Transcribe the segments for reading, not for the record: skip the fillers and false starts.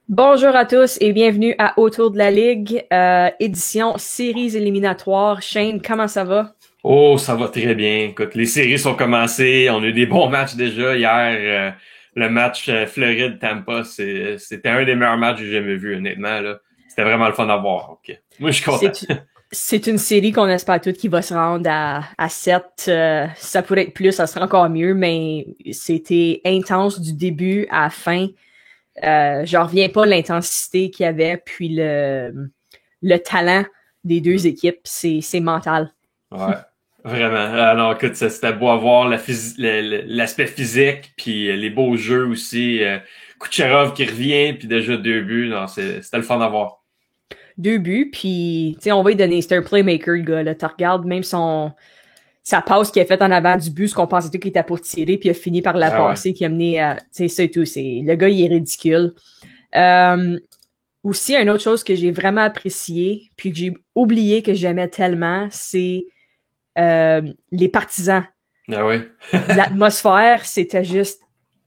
Bonjour à tous et bienvenue à Autour de la Ligue, édition séries éliminatoires. Shane, comment ça va? Oh, ça va très bien. Écoute, les séries sont commencées. On a eu des bons matchs déjà. Hier, le match Floride-Tampa, c'était un des meilleurs matchs que j'ai jamais vu, honnêtement, là. C'était vraiment le fun à voir. Ok. Moi, je suis content. C'est, c'est une série qu'on espère toutes qui va se rendre à 7. Ça pourrait être plus, ça serait encore mieux, mais c'était intense du début à la fin. Je reviens pas de l'intensité qu'il y avait, puis le talent des deux équipes, c'est mental. Ouais, vraiment. Alors, écoute, c'était beau à voir l'aspect physique, puis les beaux jeux aussi. Kucherov qui revient, puis déjà 2 buts. Non, c'était le fun à voir. 2 buts, puis on va lui donner, c'est un playmaker, le gars. Là. Tu regardes même sa passe qu'il a faite en avant du but, ce qu'on pensait tout qu'il était pour tirer, puis il a fini par la Ah ouais. passer, qui a mené à. C'est ça et tout. Le gars, il est ridicule. Euh, Aussi, une autre chose que j'ai vraiment apprécié, puis que j'ai oublié que j'aimais tellement, c'est les partisans. Ah ouais. L'atmosphère, c'était juste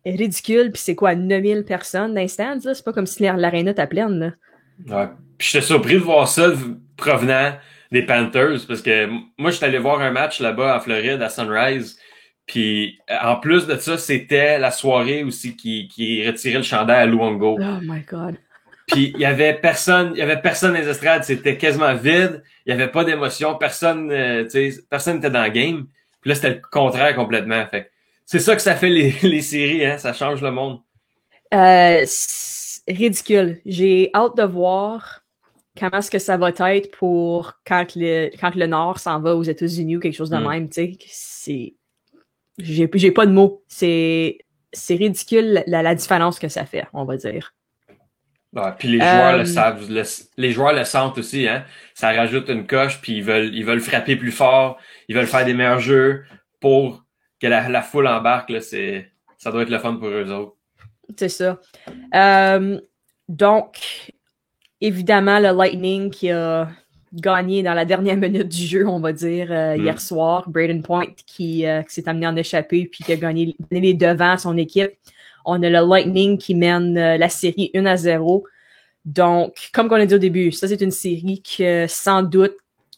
ridicule, puis c'est quoi, 9000 personnes d'instant, là? C'est pas comme si l'aréna était pleine, là. Ouais. Puis j'étais surpris de voir ça provenant des Panthers parce que moi j'étais allé voir un match là-bas en Floride à Sunrise. Puis en plus de ça, c'était la soirée aussi qui retirait le chandail à Luongo. Oh my God. Puis il y avait personne dans les estrades, c'était quasiment vide, il y avait pas d'émotion, personne tu sais, personne n'était dans le game. Puis là c'était le contraire complètement. Fait que c'est ça que ça fait les séries hein, ça change le monde. C'est ridicule. J'ai hâte de voir comment est-ce que ça va être pour quand le Nord s'en va aux États-Unis ou quelque chose de Hmm. même, tu sais. J'ai pas de mots. C'est ridicule la différence que ça fait, on va dire. Ouais, puis les joueurs le Euh, savent, les joueurs le sentent aussi, hein. Ça rajoute une coche, puis ils veulent frapper plus fort, ils veulent faire des meilleurs jeux pour que la foule embarque, là, ça doit être le fun pour eux autres. c'est ça. Euh, donc, évidemment, le Lightning qui a gagné dans la dernière minute du jeu, on va dire, hier Hmm. soir. Braden Point qui s'est amené en échappée puis qui a gagné les devants à son équipe. On a le Lightning qui mène la série 1-0. Donc, comme on a dit au début, ça, c'est une série que, sans doute,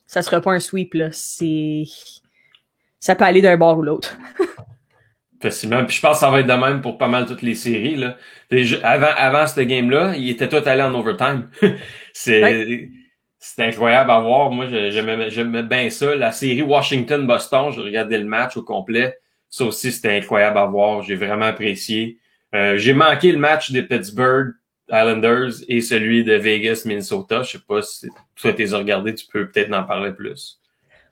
ça sera pas un sweep, là. Ça peut aller d'un bord ou l'autre. Facilement. Puis je pense que ça va être de même pour pas mal toutes les séries, là. Avant cette game-là, ils étaient tous allés en overtime. Ouais. C'est, c'est incroyable à voir. Moi, j'aimais bien ça. La série Washington-Boston, j'ai regardé le match au complet. Ça aussi, c'était incroyable à voir. J'ai vraiment apprécié. J'ai manqué le match des Pittsburgh Islanders et celui de Vegas, Minnesota. Je sais pas si toi t'es regardé, tu peux peut-être en parler plus.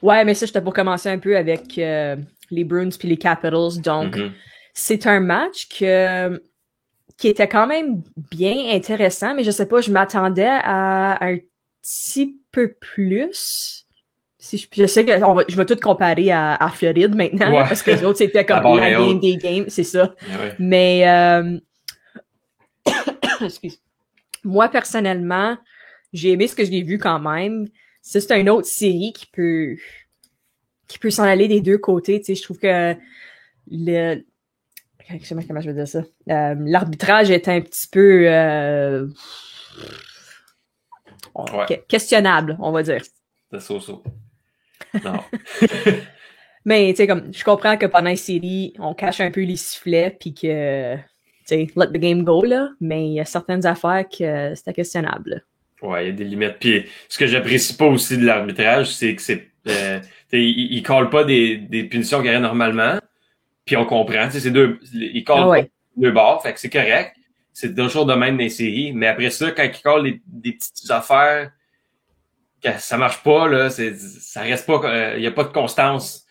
Ouais, mais ça, j'étais pour commencer un peu avec les Bruins puis les Capitals. Donc, Mhm. c'est un match qui était quand même bien intéressant, mais je sais pas, je m'attendais à un petit peu plus. Si je sais que je vais tout comparer à Floride maintenant, là, Ouais. parce que les autres, c'était La comme barre la est game haute. des games, c'est ça. Ah ouais. Mais excuse. Moi, personnellement, j'ai aimé ce que j'ai vu quand même. Ça, c'est une autre série qui peut s'en aller des deux côtés. Tu sais, je trouve que le je sais pas comment je veux dire ça. L'arbitrage est un petit peu Ouais. questionnable, on va dire. C'est so-so. Non. Mais tu sais, comme je comprends que pendant la série, on cache un peu les sifflets puis que tu sais, let the game go là, mais il y a certaines affaires que c'était questionnable. Ouais, il y a des limites. Puis ce que j'apprécie pas aussi de l'arbitrage, c'est que il call pas des punitions qu'il y aurait normalement. Puis on comprend, tu sais, il Ah call pas ouais, deux bords, fait que c'est correct. C'est toujours de même dans les séries. Mais après ça, quand il call des petites affaires, que ça marche pas, là, ça reste pas, il y a pas de constance.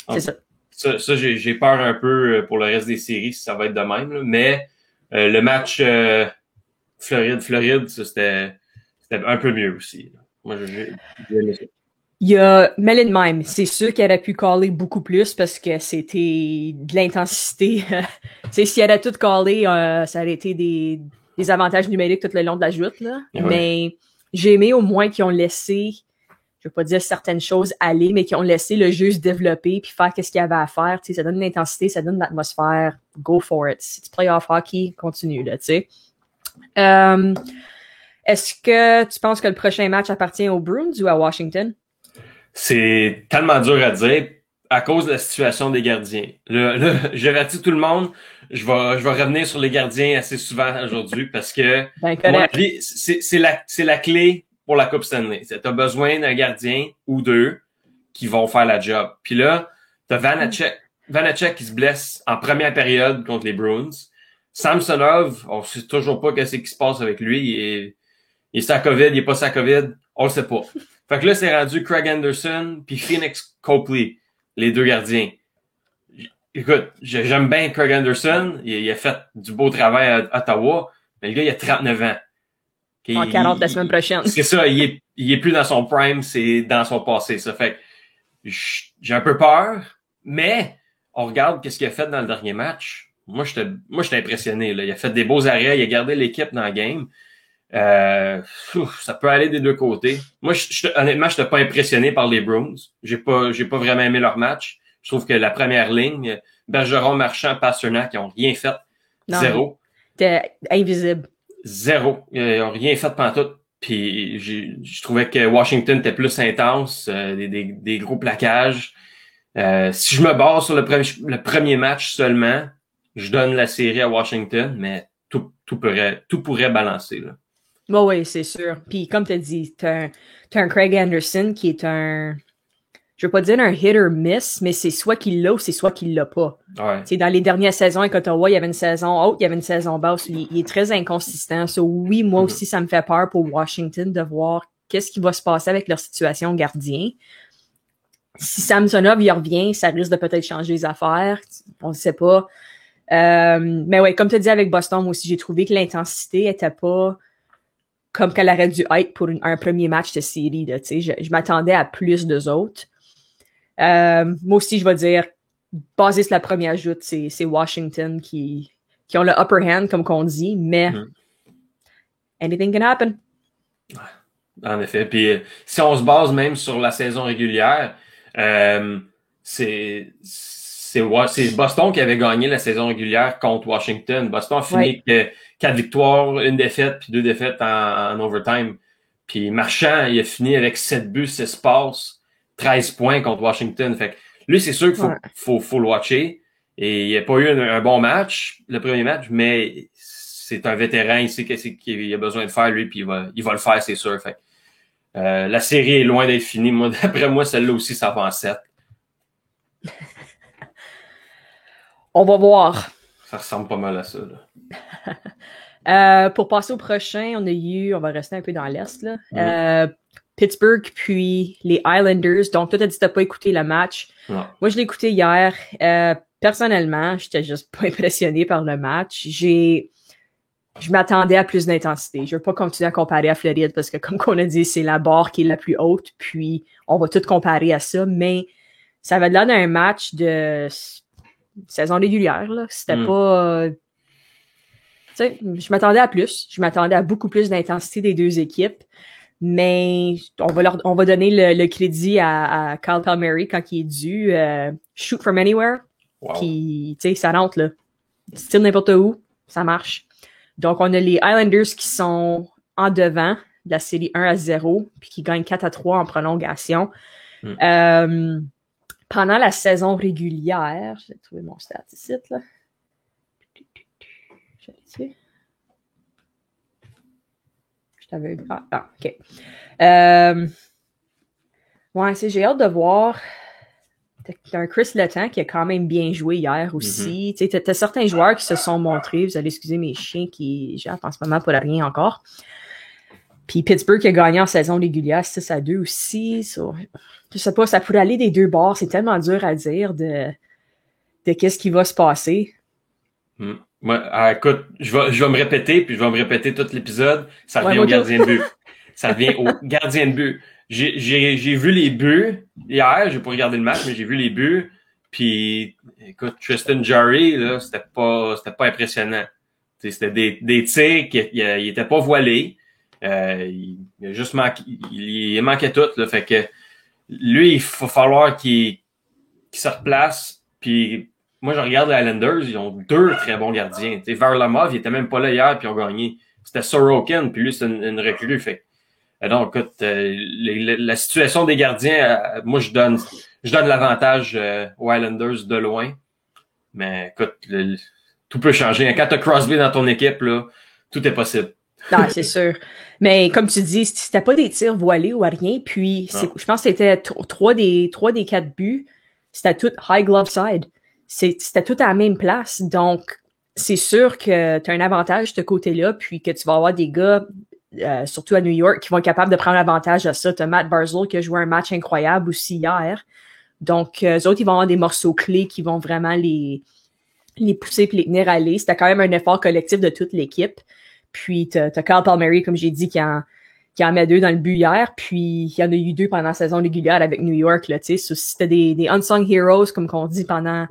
c'est Donc, ça. ça j'ai peur un peu pour le reste des séries si ça va être de même, là. Mais le match Floride, ça, c'était un peu mieux aussi, là. Moi, j'ai aimé ça. Il y a mêlé de même. C'est sûr qu'il aurait pu caller beaucoup plus parce que c'était de l'intensité. Tu sais, s'il aurait tout callé, ça aurait été des avantages numériques tout le long de la joute, là. Ouais. Mais j'ai aimé au moins qu'ils ont laissé, je veux pas dire certaines choses aller, mais qu'ils ont laissé le jeu se développer puis faire qu'est-ce qu'il y avait à faire. Tu sais, ça donne de l'intensité, ça donne de l'atmosphère. Go for it. Si tu play off hockey, continue, là, tu sais. Est-ce que tu penses que le prochain match appartient aux Bruins ou à Washington? C'est tellement dur à dire à cause de la situation des gardiens. Là, j'avertis tout le monde, je vais revenir sur les gardiens assez souvent aujourd'hui parce que, à mon avis, c'est la clé pour la Coupe Stanley. Tu as besoin d'un gardien ou deux qui vont faire la job. Puis là, t'as Vanacek qui se blesse en première période contre les Bruins. Samsonov, on sait toujours pas qu'est-ce qui se passe avec lui. Il est sa COVID, il est pas sa COVID, on le sait pas. Fait que là, c'est rendu Craig Anderson puis Phoenix Copley, les deux gardiens. Écoute, j'aime bien Craig Anderson. Il a fait du beau travail à Ottawa, mais le gars, il a 39 ans. En 40 la semaine prochaine. C'est ça, il est plus dans son prime, c'est dans son passé. Ça fait que j'ai un peu peur, mais on regarde qu'est-ce qu'il a fait dans le dernier match. Moi, j'étais impressionné. Là. Il a fait des beaux arrêts, il a gardé l'équipe dans le game. Ça peut aller des deux côtés. Moi, honnêtement, je n'étais pas impressionné par les Bruins. J'ai pas vraiment aimé leur match. Je trouve que la première ligne, Bergeron, Marchand, Pasternak, ils ont rien fait. Non, Zéro. T'es invisible. Zéro. Ils ont rien fait pantoute. Puis je trouvais que Washington était plus intense, des gros plaquages. Si je me base sur le premier match seulement, je donne la série à Washington, mais tout pourrait balancer, là. Bon, oui, c'est sûr. Puis comme tu as dit, t'as un Craig Anderson qui est je veux pas dire un hit or miss, mais c'est soit qu'il l'a ou c'est soit qu'il l'a pas. Ouais. Dans les dernières saisons avec Ottawa, il y avait une saison haute, il y avait une saison basse. Il est très inconsistant. So, oui, moi aussi, ça me fait peur pour Washington de voir qu'est-ce qui va se passer avec leur situation gardien. Si Samsonov y revient, ça risque de peut-être changer les affaires. On ne sait pas. Mais ouais, comme tu as dit avec Boston, moi aussi, j'ai trouvé que l'intensité était pas comme qu'elle aurait dû être pour un premier match de série. Là, je m'attendais à plus d'eux autres. Moi aussi, je vais dire, basé sur la première joute, c'est Washington qui ont le upper hand, comme qu'on dit, mais anything can happen. En effet. Puis si on se base même sur la saison régulière, c'est Boston qui avait gagné la saison régulière contre Washington. Boston a fini avec 4 victoires, 1 défaite, puis 2 défaites en overtime. Puis Marchand, il a fini avec 7 buts, 6 passes, 13 points contre Washington. Fait que lui, c'est sûr qu'il faut le watcher. Et il n'a pas eu un bon match, le premier match, mais c'est un vétéran, il sait qu'est-ce qu'il a besoin de faire, lui, puis il va le faire, c'est sûr. Fait la série est loin d'être finie. Moi, d'après moi, celle-là aussi, ça va en 7. On va voir. Ça ressemble pas mal à ça, là. Pour passer au prochain, on va rester un peu dans l'Est, là. Pittsburgh, puis les Islanders. Donc, toi, t'as dit que t'as pas écouté le match. Non. Moi, je l'ai écouté hier. Personnellement, j'étais juste pas impressionné par le match. Je m'attendais à plus d'intensité. Je veux pas continuer à comparer à Floride parce que, comme on a dit, c'est la barre qui est la plus haute, puis on va tout comparer à ça, mais ça avait l'air d'un match de saison régulière, là. C'était pas... tu sais, je m'attendais à plus. Je m'attendais à beaucoup plus d'intensité des deux équipes. Mais on va donner le crédit à Kyle Palmieri quand il est dû. Shoot from anywhere. Wow. Puis, tu sais, ça rentre, là. Style n'importe où, ça marche. Donc, on a les Islanders qui sont en devant de la série 1-0, puis qui gagnent 4-3 en prolongation. Pendant la saison régulière, j'ai trouvé mon stat ici, là. Je t'avais... OK. Ouais, j'ai hâte de voir. T'as un Chris Letang qui a quand même bien joué hier aussi. Tu sais, t'as certains joueurs qui se sont montrés. Vous allez excuser mes chiens qui jappent en ce moment pour rien encore. Puis Pittsburgh qui a gagné en saison régulière 6-2 aussi. Je sais pas, ça pourrait aller des deux bords. C'est tellement dur à dire de qu'est-ce qui va se passer. Moi, écoute, je vais me répéter, puis je vais me répéter tout l'épisode. Ça revient au gardien de but. Ça revient au gardien de but. J'ai vu les buts hier, j'ai pas regardé le match, mais j'ai vu les buts. Puis, écoute, Tristan Jarry, là, c'était pas impressionnant. T'sais, c'était des tirs qui il était pas voilé. Il a juste il manquait tout, là. Fait que lui, il faut falloir qu'il se replace. Puis moi, je regarde les Islanders, ils ont 2 très bons gardiens. Varlamov, il était même pas là hier, puis ils ont gagné. c'était Sorokin, puis lui, c'est une recrue. Fait donc, écoute, la situation des gardiens, moi, je donne l'avantage aux Islanders de loin. Mais écoute, tout peut changer. Quand t'as Crosby dans ton équipe, là, tout est possible. Non, c'est sûr. Mais comme tu dis, c'était pas des tirs voilés ou à rien. Puis, je pense que c'était 3 des 4 buts. C'était tout high glove side. C'était tout à la même place. Donc, c'est sûr que tu as un avantage de ce côté-là, puis que tu vas avoir des gars, surtout à New York, qui vont être capables de prendre l'avantage de ça. Tu as Matt Barzal qui a joué un match incroyable aussi hier. Donc, eux autres, ils vont avoir des morceaux clés qui vont vraiment les pousser puis les tenir à aller. C'était quand même un effort collectif de toute l'équipe. Puis, t'as Kyle Palmieri, comme j'ai dit, qui en met 2 dans le but hier. Puis, il y en a eu 2 pendant la saison régulière avec New York, là, tu sais. C'était des unsung heroes, comme qu'on dit pendant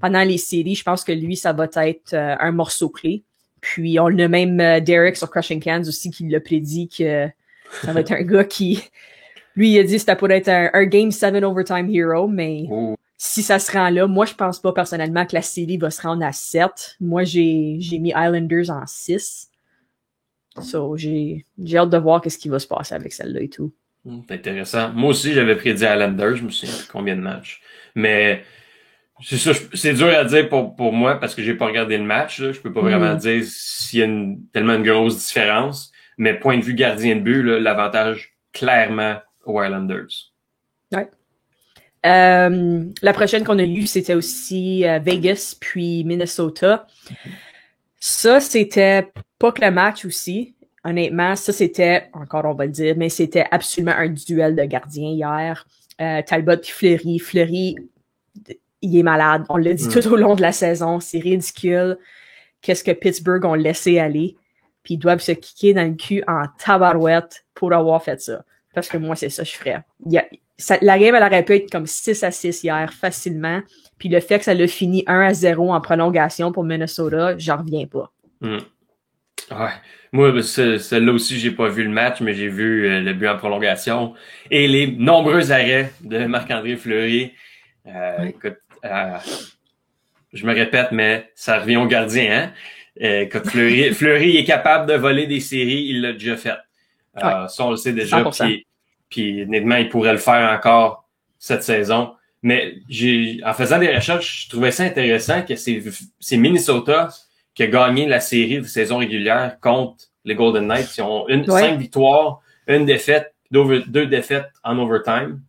les séries. Je pense que lui, ça va être un morceau clé. Puis, on a même Derek sur Crushing Cans aussi qui l'a prédit que ça va être un gars qui... Lui, il a dit que c'était pour être un Game 7 overtime hero, mais si ça se rend là, moi, je pense pas personnellement que la série va se rendre à 7. Moi, j'ai mis Islanders en 6. So, j'ai hâte de voir qu'est-ce qui va se passer avec celle-là et tout. C'est intéressant. Moi aussi, j'avais prédit Islanders, je me souviens combien de matchs. Mais c'est ça, c'est dur à dire pour moi parce que j'ai pas regardé le match. Là. Je peux pas vraiment dire s'il y a tellement une grosse différence. Mais point de vue gardien de but, là, l'avantage clairement aux Islanders. Ouais. La prochaine qu'on a eue, c'était aussi Vegas puis Minnesota. Ça, c'était pas que le match aussi. Honnêtement, ça, c'était, encore on va le dire, mais c'était absolument un duel de gardiens hier. Talbot puis Fleury. Fleury, il est malade. On l'a dit tout au long de la saison. C'est ridicule. Qu'est-ce que Pittsburgh ont laissé aller. Puis ils doivent se kicker dans le cul en tabarouette pour avoir fait ça. Parce que moi, c'est ça que je ferais. La game, elle aurait pu être comme 6-6 hier, facilement. Puis le fait que ça l'a fini 1-0 en prolongation pour Minnesota, j'en reviens pas. Ouais. Moi, celle-là aussi, j'ai pas vu le match, mais j'ai vu le but en prolongation et les nombreux arrêts de Marc-André Fleury. Écoute, je me répète, mais ça revient au gardien, hein? Écoute, Fleury est capable de voler des séries, il l'a déjà fait. Ça, on le sait déjà. Puis honnêtement, il pourrait le faire encore cette saison. Mais en faisant des recherches, je trouvais ça intéressant que c'est Minnesota qui a gagné la série de saison régulière contre les Golden Knights. Ils ont 5 victoires, 1 défaite, 2 défaites en overtime.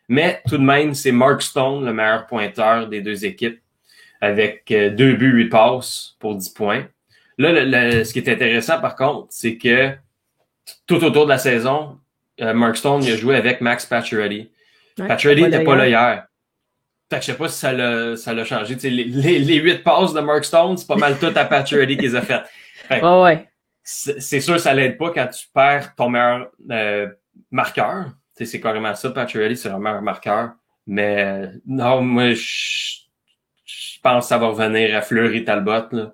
Mais tout de même, c'est Mark Stone, le meilleur pointeur des 2 équipes, avec 2 buts, 8 passes pour 10 points. Là, ce qui est intéressant, par contre, c'est que tout autour de la saison, Mark Stone il a joué avec Max Pacioretty. Pacioretty n'était pas là hier. Fait que je sais pas si ça l'a changé. Les 8 passes de Mark Stone, c'est pas mal tout à Pacioretty qu'ils ont fait. C'est sûr, ça l'aide pas quand tu perds ton meilleur marqueur. C'est carrément ça, Pacioretty, c'est un meilleur marqueur. Mais non, moi, je pense que ça va revenir à Fleury Talbot. Là.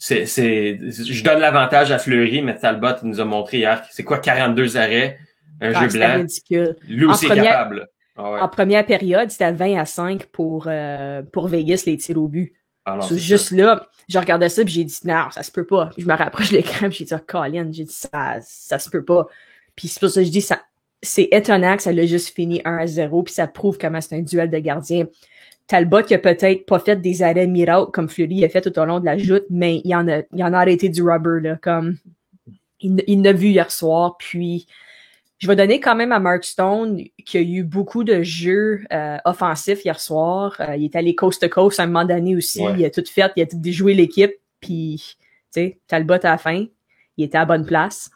Je donne l'avantage à Fleury, mais Talbot il nous a montré hier, c'est quoi 42 arrêts, un jeu blanc. Ridicule. Lui aussi est capable. En première période, c'était 20-5 pour Vegas, les tirs au but. Juste là, je regardais ça et j'ai dit non, ça se peut pas. Puis je me rapproche de l'écran et j'ai dit Colin, j'ai dit ça se peut pas. Puis c'est pour ça que je dis c'est étonnant que ça l'a juste fini 1-0 puis ça prouve comment c'est un duel de gardiens. Talbot qui a peut-être pas fait des arrêts miracles comme Fleury a fait tout au long de la joute, mais il en a arrêté du rubber là, comme il l'a vu hier soir. Puis je vais donner quand même à Mark Stone qui a eu beaucoup de jeux offensifs hier soir. Il est allé coast to coast à un moment donné aussi. Ouais. Il a tout fait, il a tout déjoué l'équipe. Puis, tu sais, Talbot à la fin, il était à la bonne place.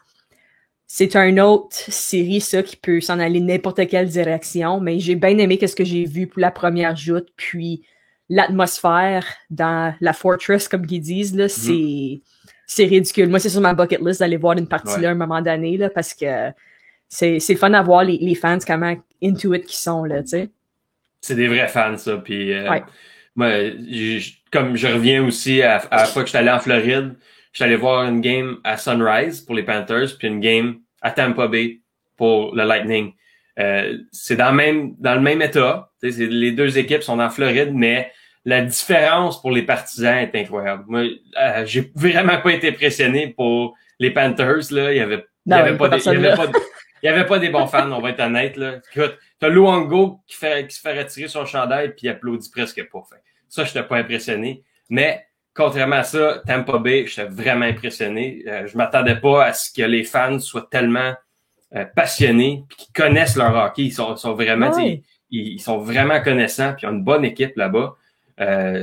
C'est une autre série, ça, qui peut s'en aller n'importe quelle direction. Mais j'ai bien aimé ce que j'ai vu pour la première joute. Puis, l'atmosphère dans la Fortress, comme ils disent, là, c'est ridicule. Moi, c'est sur ma bucket list d'aller voir une partie là à un moment donné, là, parce que c'est fun à voir les fans comment into it qui sont, là, tu sais. C'est des vrais fans, ça. Puis, moi, comme je reviens aussi à la fois que j'étais allé en Floride, j'étais allé voir une game à Sunrise pour les Panthers, puis une game à Tampa Bay pour le Lightning. C'est dans le même état. Les 2 équipes sont en Floride, mais la différence pour les partisans est incroyable. Moi, j'ai vraiment pas été impressionné pour les Panthers, là, il y avait pas des bons fans, on va être honnête, là. Écoute, t'as Luongo qui se fait retirer son chandail puis il applaudit presque pas. Fait. Ça, j'étais pas impressionné. Mais, contrairement à ça, Tampa Bay, j'étais vraiment impressionné. Je m'attendais pas à ce que les fans soient tellement passionnés puis qu'ils connaissent leur hockey. Ils sont vraiment, ils sont vraiment connaissants puis ils ont une bonne équipe là-bas.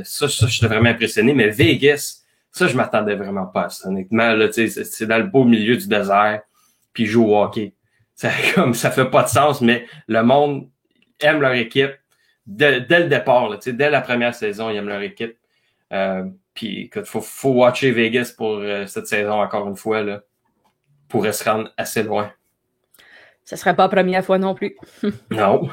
Ça, j'étais vraiment impressionné. Mais Vegas, ça, je m'attendais vraiment pas à ça. Honnêtement, là, c'est dans le beau milieu du désert puis ils jouent au hockey. Ça fait pas de sens, mais le monde aime leur équipe dès le départ, là, dès la première saison, ils aiment leur équipe. Puis écoute, faut watcher Vegas pour cette saison encore une fois, là, pourrait se rendre assez loin. Ça serait pas la première fois non plus. Non.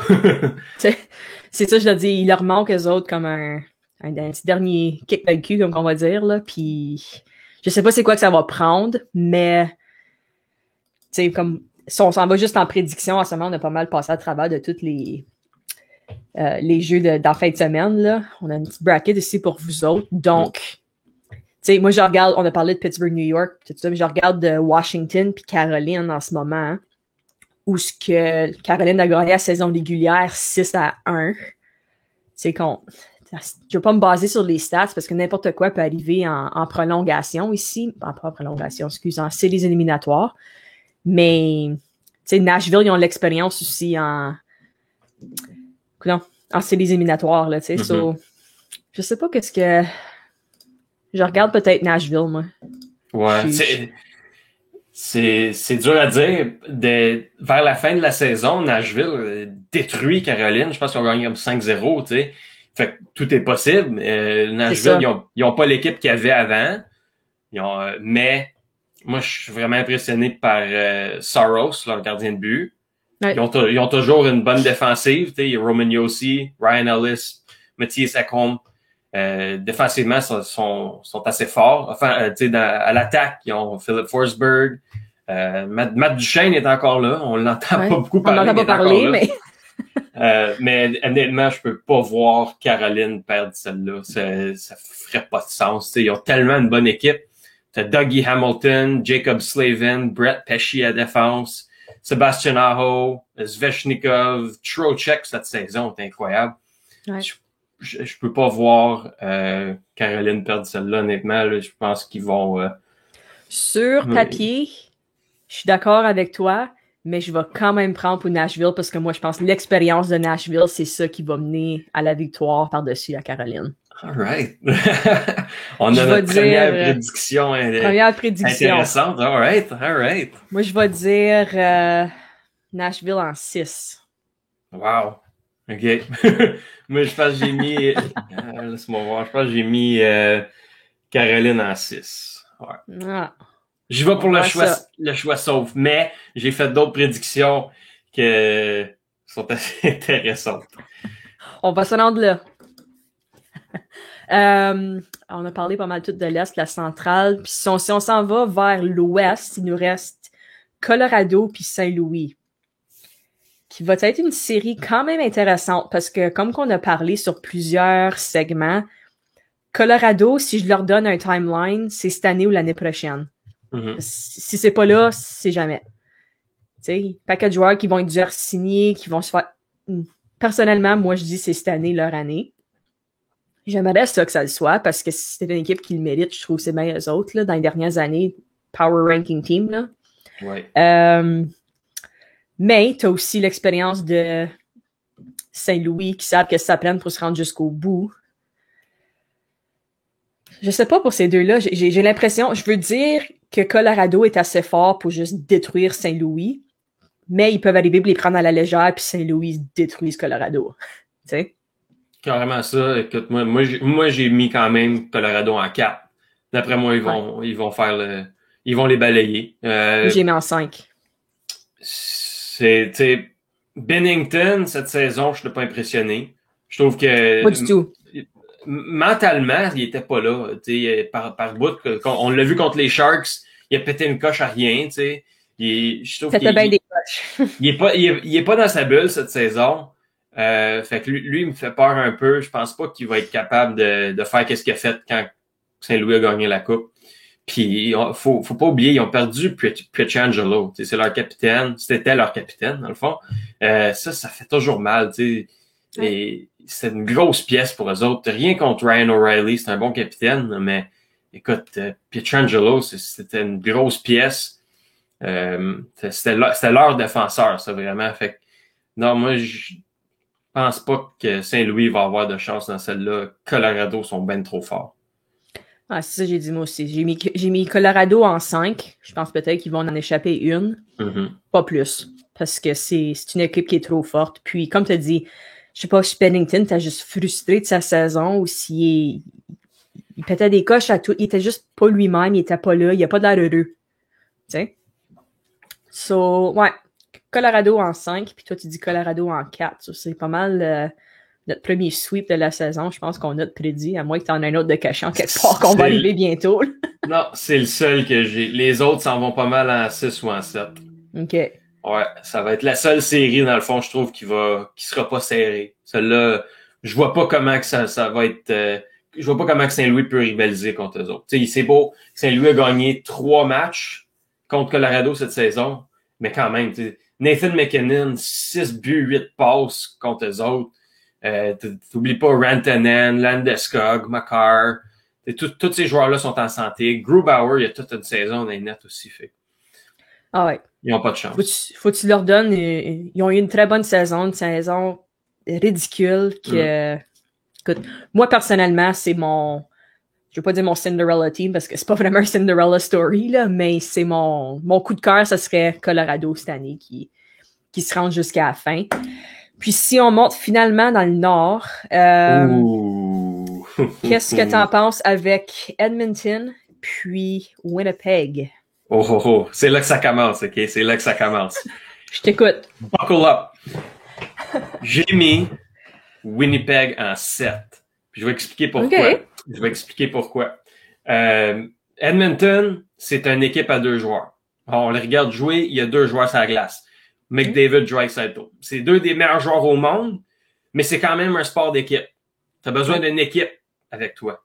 C'est ça, je le dis, il leur manque eux autres comme un petit dernier kick dans le cul, comme on va dire, là. Puis je sais pas c'est quoi que ça va prendre, mais tu sais, comme si on s'en va juste en prédiction, en ce moment, on a pas mal passé à travers de tous les jeux d'en fin de semaine, là. On a une petite bracket ici pour vous autres. Donc, tu sais, moi, je regarde, on a parlé de Pittsburgh, New York, tout ça, mais je regarde Washington puis Caroline en ce moment, hein, où ce que Caroline a gagné la saison régulière 6-1. C'est con. Je veux pas me baser sur les stats parce que n'importe quoi peut arriver en prolongation ici. Pas en prolongation, en séries éliminatoires. Mais, tu sais, Nashville, ils ont l'expérience aussi en séries éliminatoires, là, tu sais. So, je sais pas qu'est-ce que... Je regarde peut-être Nashville, moi. Ouais, c'est dur à dire. Vers la fin de la saison, Nashville détruit Caroline. Je pense qu'ils ont gagné comme 5-0, tu sais. Fait que tout est possible. Nashville, ils ont pas l'équipe qu'il y avait avant. Mais moi, je suis vraiment impressionné par Saros, leur gardien de but. Ouais. Ils ont toujours une bonne défensive. Il y a Roman Josi, Ryan Ellis, Mathias Ekholm. Défensivement, sont assez forts. Enfin, à l'attaque, ils ont Philip Forsberg. Matt Duchesne est encore là. On l'entend pas beaucoup parler. On l'entend pas parler, mais... mais honnêtement, je peux pas voir Caroline perdre celle-là. Ça ferait pas de sens. Ils ont tellement une bonne équipe. T'as Dougie Hamilton, Jacob Slavin, Brett Pesci à défense, Sebastian Aho, Svechnikov, Trocheck cette saison, c'est incroyable. Ouais. Je peux pas voir Caroline perdre celle-là, honnêtement. Là, je pense qu'ils vont... Sur papier, je suis d'accord avec toi, mais je vais quand même prendre pour Nashville parce que moi, je pense que l'expérience de Nashville, c'est ça qui va mener à la victoire par-dessus la Caroline. All right. On a notre première prédiction intéressante. All right. Moi, je vais dire Nashville en 6. Wow. OK. Moi, je pense que j'ai mis... laisse-moi voir. Je pense que j'ai mis Caroline en 6. Ouais. Ah. J'y vais pour le choix sauf, mais j'ai fait d'autres prédictions qui sont assez intéressantes. On va se rendre là. On a parlé pas mal tout de l'Est, la centrale. Puis si on s'en va vers l'Ouest, il nous reste Colorado puis Saint-Louis, qui va être une série quand même intéressante parce que, comme qu'on a parlé sur plusieurs segments, Colorado, si je leur donne un timeline, c'est cette année ou l'année prochaine. Mm-hmm. Si c'est pas là, c'est jamais. Tu sais, paquet de joueurs qui vont être durs signés, qui vont se faire... Personnellement, moi, je dis c'est cette année, leur année. J'aimerais ça que ça le soit parce que c'est une équipe qui le mérite. Je trouve que c'est bien eux autres, là, dans les dernières années. Power Ranking Team, là. Ouais. Mais tu as aussi l'expérience de Saint-Louis qui savent que ça prenne pour se rendre jusqu'au bout. Je sais pas pour ces deux-là. J'ai l'impression, je veux dire que Colorado est assez fort pour juste détruire Saint-Louis, mais ils peuvent arriver pour les prendre à la légère puis Saint-Louis détruisent Colorado. Tu sais? Carrément ça. Écoute, moi, j'ai mis quand même Colorado en 4. D'après moi, ils vont les balayer. J'ai mis en 5. C'est, Bennington, cette saison, je ne l'ai pas impressionné. Je trouve que... Pas du tout. Mentalement, il était pas là. Par bout, on l'a vu contre les Sharks, il a pété une coche à rien. Je trouve qu'il bien des coches. il est pas dans sa bulle cette saison. Fait que lui, il me fait peur un peu. Je pense pas qu'il va être capable de faire qu'est-ce qu'il a fait quand Saint-Louis a gagné la coupe. Puis, faut pas oublier, ils ont perdu Pietrangelo. C'est leur capitaine. C'était leur capitaine, dans le fond. Ça fait toujours mal. T'sais. Et c'est une grosse pièce pour eux autres. Rien contre Ryan O'Reilly, c'est un bon capitaine, mais écoute, Pietrangelo, c'était une grosse pièce. C'était leur défenseur, ça, vraiment. Fait que, non, moi, je pense pas que Saint-Louis va avoir de chance dans celle-là. Colorado sont bien trop forts. Ah, c'est ça que j'ai dit moi aussi. J'ai mis Colorado en 5. Je pense peut-être qu'ils vont en échapper une. Pas plus. Parce que c'est une équipe qui est trop forte. Puis, comme tu as dit, je sais pas si Pennington t'a juste frustré de sa saison ou s'il il pétait des coches à tout. Il était juste pas lui-même, il était pas là, il a pas de l'air heureux. Tu sais? So, ouais. Colorado en 5, puis toi tu dis Colorado en 4. So, c'est pas mal notre premier sweep de la saison. Je pense qu'on a prédit, à moins que t'en aies un autre de caché en quelque part qu'on va arriver bientôt. Non, c'est le seul que j'ai. Les autres s'en vont pas mal en 6 ou en 7. OK. Ouais, ça va être la seule série, dans le fond, je trouve, qui sera pas serrée. Celle-là, je vois pas comment que ça va être... je vois pas comment que Saint-Louis peut rivaliser contre eux autres. Tu sais, c'est beau, Saint-Louis a gagné 3 matchs contre Colorado cette saison, mais quand même, Nathan McKinnon, 6 buts, 8 passes contre eux autres. T'oublies pas Rantanen, Landeskog, Makar. Tous ces joueurs-là sont en santé. Grubauer, il y a toute une saison dans les nets aussi. Fait. Ah ouais. Ils n'ont pas de chance. Faut que tu leur donnes. Ils ont eu une très bonne saison, une saison ridicule que. Écoute, moi personnellement, c'est mon. Je vais pas dire mon Cinderella team parce que c'est pas vraiment un Cinderella story, là, mais c'est mon coup de cœur, ça serait Colorado cette année qui se rend jusqu'à la fin. Puis si on monte finalement dans le nord, qu'est-ce que t'en penses avec Edmonton puis Winnipeg? Oh, c'est là que ça commence, OK? C'est là que ça commence. Je t'écoute. Buckle up. J'ai mis Winnipeg en 7. Puis je vais expliquer pourquoi. Okay. Je vais expliquer pourquoi. Edmonton, c'est une équipe à 2 joueurs. On les regarde jouer, il y a 2 joueurs sur la glace. McDavid, Draisaitl. C'est 2 des meilleurs joueurs au monde, mais c'est quand même un sport d'équipe. Tu as besoin d'une équipe avec toi.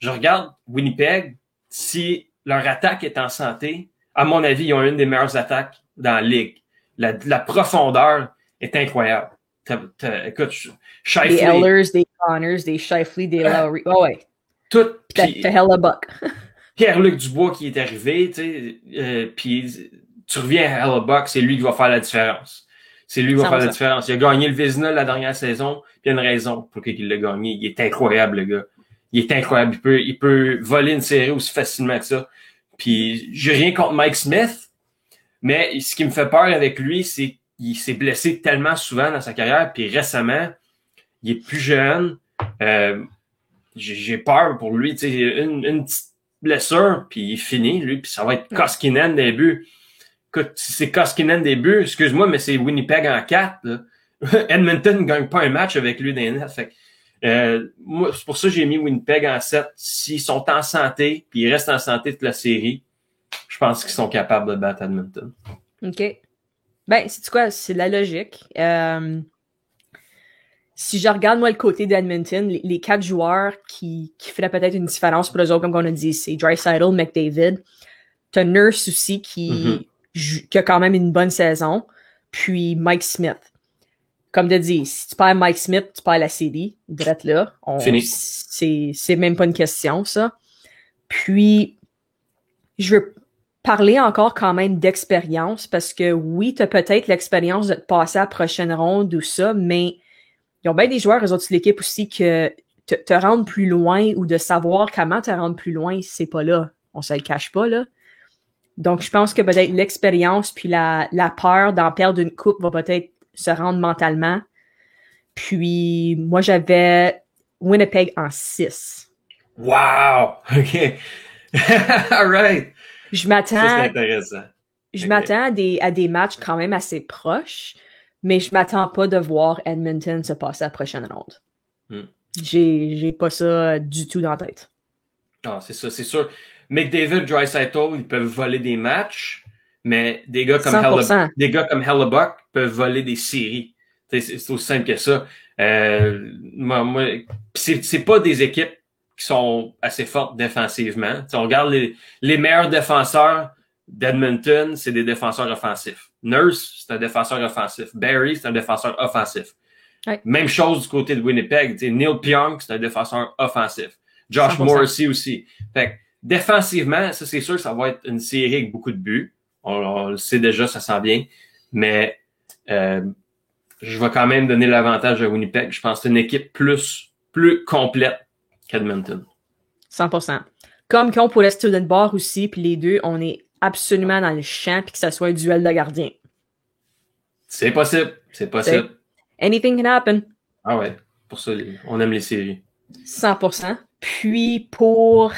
Je regarde Winnipeg, si leur attaque est en santé, à mon avis, ils ont une des meilleures attaques dans la ligue. La profondeur est incroyable. Écoute, Scheifele... Des Ehlers, des Connors, des Scheifele, des Lowry. Oh ouais. Tout. T'as Hellebuck. Pierre-Luc Dubois qui est arrivé, tu sais, puis tu reviens à Hellebuck, c'est lui qui va faire la différence. C'est lui qui va faire la différence. Il a gagné le Vezina la dernière saison, puis il y a une raison pour qu'il l'a gagné. Il est incroyable, le gars. Il est incroyable. Il peut voler une série aussi facilement que ça. Puis j'ai rien contre Mike Smith, mais ce qui me fait peur avec lui, c'est qu'il s'est blessé tellement souvent dans sa carrière, puis récemment, il est plus jeune. J'ai peur pour lui. Tu sais, une petite blessure, puis il finit, lui, puis ça va être Koskinen des buts. Écoute, si c'est Koskinen des buts, excuse-moi, mais c'est Winnipeg en 4. Là. Edmonton ne gagne pas un match avec lui dans les nets. Fait moi, c'est pour ça que j'ai mis Winnipeg en 7. S'ils sont en santé, puis ils restent en santé toute la série, je pense qu'ils sont capables de battre Edmonton. OK. Ben, c'est quoi? C'est de la logique. Si je regarde, moi, le côté d'Edmonton, les 4 joueurs qui feraient peut-être une différence pour eux autres, comme on a dit, c'est Draisaitl, McDavid. T'as Nurse aussi qui a quand même une bonne saison. Puis Mike Smith. Comme tu dis, si tu perds Mike Smith, tu perds la série. Direct là. C'est même pas une question, ça. Puis, je veux parler encore quand même d'expérience parce que oui, t'as peut-être l'expérience de te passer à la prochaine ronde ou ça, mais ils ont bien des joueurs, eux autres, de l'équipe aussi, que te rendre plus loin ou de savoir comment te rendre plus loin, c'est pas là. On se le cache pas, là. Donc, je pense que peut-être l'expérience puis la peur d'en perdre une coupe va peut-être se rendre mentalement. Puis, moi, j'avais Winnipeg en 6. Wow! OK. All right. Je m'attends... Ça, c'est intéressant. Je m'attends à des matchs quand même assez proches, mais je m'attends pas de voir Edmonton se passer à la prochaine ronde. J'ai pas ça du tout dans la tête. Ah, c'est ça, c'est sûr. McDavid, Draisaitl, ils peuvent voler des matchs, mais des gars comme Hellebuck peuvent voler des séries. C'est aussi simple que ça. C'est pas des équipes qui qui sont assez fortes défensivement. T'sais, on regarde les meilleurs défenseurs d'Edmonton, c'est des défenseurs offensifs. Nurse, c'est un défenseur offensif. Barry, c'est un défenseur offensif. Ouais. Même chose du côté de Winnipeg. Neil Pionk, c'est un défenseur offensif. Josh 100%. Morrissey aussi. Fait que, défensivement, ça c'est sûr, ça va être une série avec beaucoup de buts. On le sait déjà, ça sent bien. Mais je vais quand même donner l'avantage à Winnipeg. Je pense que c'est une équipe plus complète qu'Edmonton. 100%. Comme qu'on pourrait student bar aussi, puis les deux, on est absolument dans le champ, puis que ça soit un duel de gardiens. C'est possible. C'est possible. Anything can happen. Ah ouais. Pour ça, on aime les séries. 100%. Puis, pour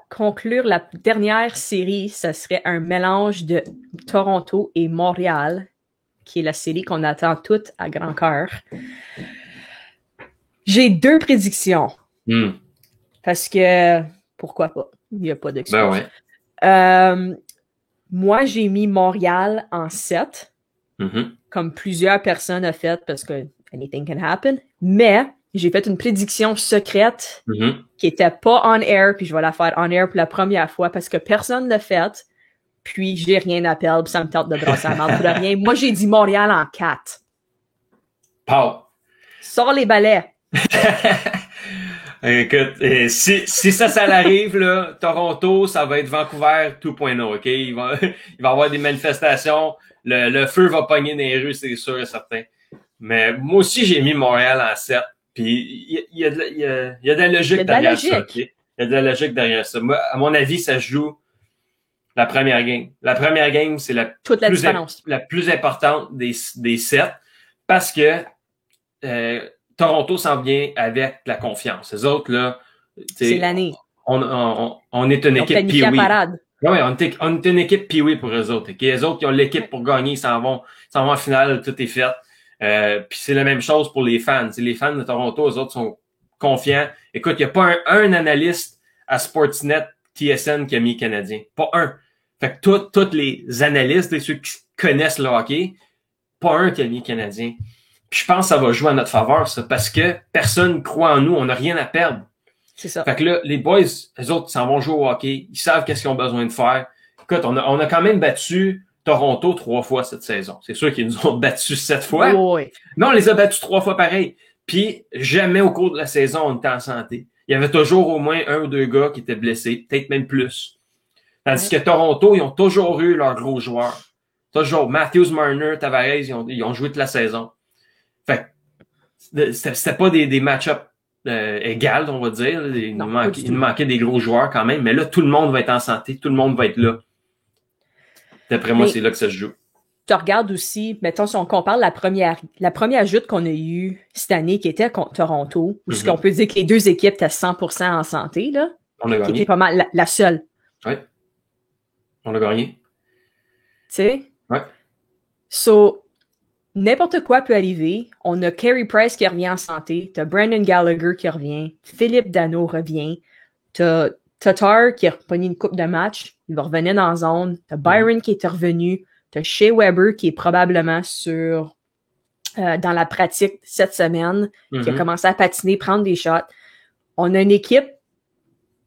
conclure la dernière série, ça serait un mélange de Toronto et Montréal, qui est la série qu'on attend toutes à grand cœur. J'ai 2 prédictions. Parce que, pourquoi pas? Il n'y a pas d'excuse. Ben ouais. Moi, j'ai mis Montréal en 7, comme plusieurs personnes ont fait, parce que anything can happen. Mais j'ai fait une prédiction secrète qui était pas on air, puis je vais la faire on air pour la première fois parce que personne l'a fait. Puis j'ai rien à perdre, puis ça me tente de brasser la marde pour rien. Moi, j'ai dit Montréal en 4. Pow! Sors les balais. Écoute, si ça l'arrive, là, Toronto, ça va être Vancouver 2.0, OK? Il va y avoir des manifestations, le feu va pogner dans les rues, c'est sûr et certain. Mais moi aussi, j'ai mis Montréal en 7, puis il y a de la logique derrière ça, OK? Il y a de la logique derrière ça. Moi, à mon avis, ça se joue la première game. La première game, c'est la plus importante des 7, parce que Toronto s'en vient avec la confiance. Les autres, là, c'est l'année. On est une équipe Pee-wee. Oui, on est une équipe Pee-wee pour eux autres. Okay? Les autres qui ont l'équipe pour gagner, ils s'en vont en finale, tout est fait. Puis c'est la même chose pour les fans. T'sais, les fans de Toronto, eux autres sont confiants. Écoute, il n'y a pas un analyste à Sportsnet TSN qui a mis Canadien. Pas un. Fait que tous les analystes, ceux qui connaissent le hockey, pas un qui a mis Canadien. Puis je pense que ça va jouer à notre faveur, ça, parce que personne croit en nous, on n'a rien à perdre. C'est ça. Fait que là, les boys, les autres, s'en vont jouer au hockey, ils savent qu'est-ce qu'ils ont besoin de faire. Écoute, on a quand même battu Toronto 3 fois cette saison. C'est sûr qu'ils nous ont battus 7 fois. Oui. Mais on les a battus 3 fois pareil. Puis jamais au cours de la saison, on était en santé. Il y avait toujours au moins 1 ou 2 gars qui étaient blessés, peut-être même plus. Tandis que Toronto, ils ont toujours eu leurs gros joueurs. Toujours. Matthews, Marner, Tavares, ils ont joué toute la saison. Fait que c'était pas des match-ups égales, on va dire. Il nous manquait des gros joueurs quand même. Mais là, tout le monde va être en santé. Tout le monde va être là. D'après moi, c'est là que ça se joue. Tu regardes aussi, mettons, si on compare la première joute qu'on a eue cette année, qui était contre Toronto, où ce qu'on peut dire que les deux équipes étaient 100% en santé, là. On a gagné. Qui était pas mal la seule. Oui. On a gagné. Tu sais? Ouais. So, n'importe quoi peut arriver. On a Carey Price qui revient en santé. T'as Brandon Gallagher qui revient. Philippe Danault revient. T'as Tatar qui a repogné une coupe de match. Il va revenir dans la zone. T'as Byron qui est revenu. T'as Shea Weber qui est probablement dans la pratique cette semaine, qui a commencé à patiner, prendre des shots. On a une équipe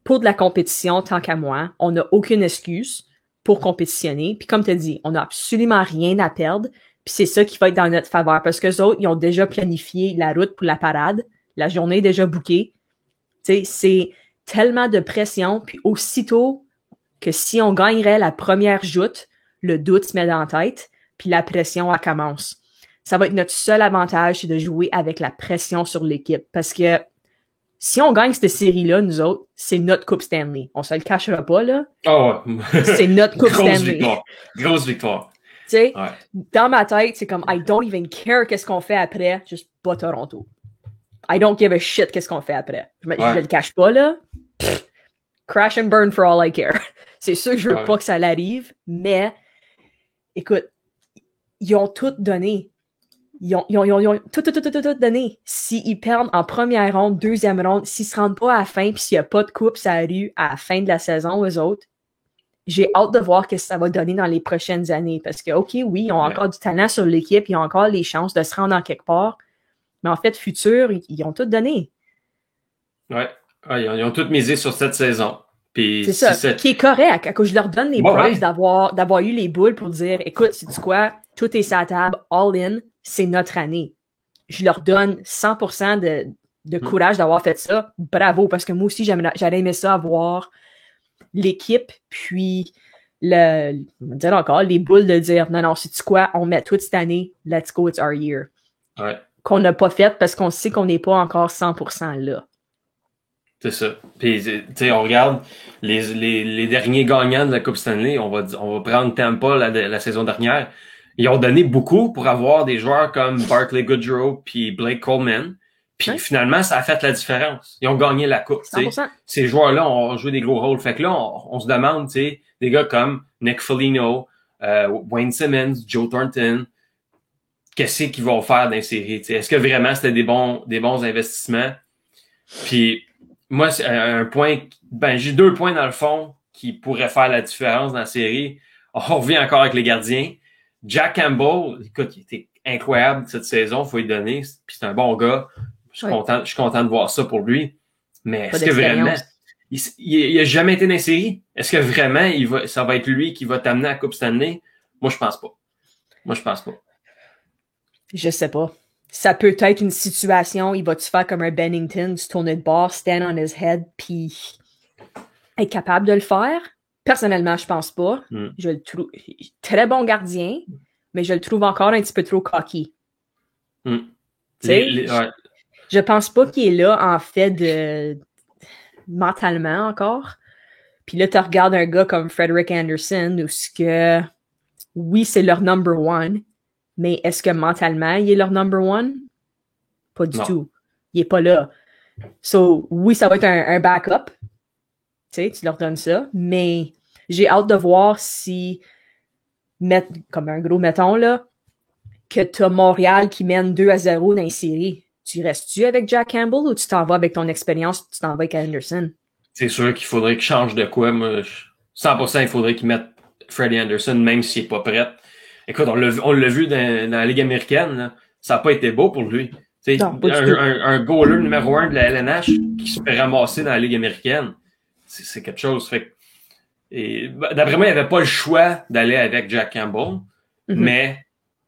pour de la compétition, tant qu'à moi. On n'a aucune excuse pour compétitionner. Puis comme tu as dit, on n'a absolument rien à perdre. Puis c'est ça qui va être dans notre faveur. Parce qu'eux autres, ils ont déjà planifié la route pour la parade. La journée est déjà bookée. Tu sais, c'est tellement de pression. Puis aussitôt que si on gagnerait la première joute, le doute se met dans la tête. Puis la pression, elle commence. Ça va être notre seul avantage, c'est de jouer avec la pression sur l'équipe. Parce que si on gagne cette série-là, nous autres, c'est notre Coupe Stanley. On se le cachera pas, là. Oh ouais. C'est notre Coupe Stanley. Victoire. Grosse victoire. Tu sais, dans ma tête, c'est comme, I don't even care qu'est-ce qu'on fait après, juste pas Toronto. I don't give a shit qu'est-ce qu'on fait après. Je le cache pas, là. Pff, crash and burn for all I care. C'est sûr que je veux pas que ça l'arrive, mais écoute, ils ont tout donné. Ils ont tout donné. S'ils perdent en première ronde, deuxième ronde, s'ils se rendent pas à la fin, puis s'il n'y a pas de coupe, ça rue à la fin de la saison, eux autres, j'ai hâte de voir ce que ça va donner dans les prochaines années. Parce que, OK, oui, ils ont encore du talent sur l'équipe, ils ont encore les chances de se rendre en quelque part, mais en fait, futur, ils ont tout donné. Ouais. Ah, ils ont tous misé sur cette saison. Puis C'est ça, qui est correct. À cause je leur donne les props ouais. d'avoir eu les boules pour dire, écoute, sais-tu quoi, tout est sur la table, all in, c'est notre année. Je leur donne 100% de courage d'avoir fait ça. Bravo, parce que moi aussi, j'aurais aimé ça avoir l'équipe, puis on va dire encore, les boules de dire, non, sais-tu quoi, on met tout cette année, let's go, it's our year. Ouais. Qu'on n'a pas fait parce qu'on sait qu'on n'est pas encore 100% là. C'est ça. Puis, tu sais, on regarde les derniers gagnants de la Coupe Stanley. On va prendre Tampa la saison dernière. Ils ont donné beaucoup pour avoir des joueurs comme Barclay Goodrow puis Blake Coleman. Puis finalement, ça a fait la différence. Ils ont gagné la Coupe. 100%. Ces joueurs-là ont joué des gros rôles. Fait que là, on se demande, tu sais, des gars comme Nick Foligno, Wayne Simmons, Joe Thornton, qu'est-ce qu'ils vont faire dans les séries? T'sais? Est-ce que vraiment c'était des bons investissements? Puis moi, c'est un point, j'ai 2 points dans le fond qui pourraient faire la différence dans la série. On revient encore avec les gardiens. Jack Campbell, écoute, il était incroyable cette saison, faut lui donner. Puis c'est un bon gars. Je suis content de voir ça pour lui. Mais est-ce que vraiment, il a jamais été dans les séries? Est-ce que vraiment ça va être lui qui va t'amener à la Coupe Stanley? Moi, je pense pas. Je sais pas. Ça peut être une situation, il va-tu faire comme un Bennington, se tourner de bord, stand on his head, puis être capable de le faire? Personnellement, je pense pas. Je le trouve très bon gardien, mais je le trouve encore un petit peu trop cocky. Je pense pas qu'il est là, en fait, mentalement encore. Puis là, tu regardes un gars comme Frederick Anderson, où ce que, oui, c'est leur number one, mais est-ce que mentalement, il est leur number one? Pas du tout. Il est pas là. So, oui, ça va être un backup. Tu sais, tu leur donnes ça. Mais j'ai hâte de voir si, comme un gros mettons, là, que tu as Montréal qui mène 2-0 dans les séries. Tu restes-tu avec Jack Campbell ou tu t'en vas avec ton expérience, tu t'en vas avec Anderson? C'est sûr qu'il faudrait qu'il change de quoi. Moi, 100%, il faudrait qu'il mette Freddie Anderson, même s'il est pas prêt. Écoute, on l'a vu dans la Ligue américaine, là. Ça n'a pas été beau pour lui. Non, un goaler numéro 1 de la LNH qui se fait ramasser dans la Ligue américaine, c'est quelque chose. Fait et d'après moi, il n'avait pas le choix d'aller avec Jack Campbell, mais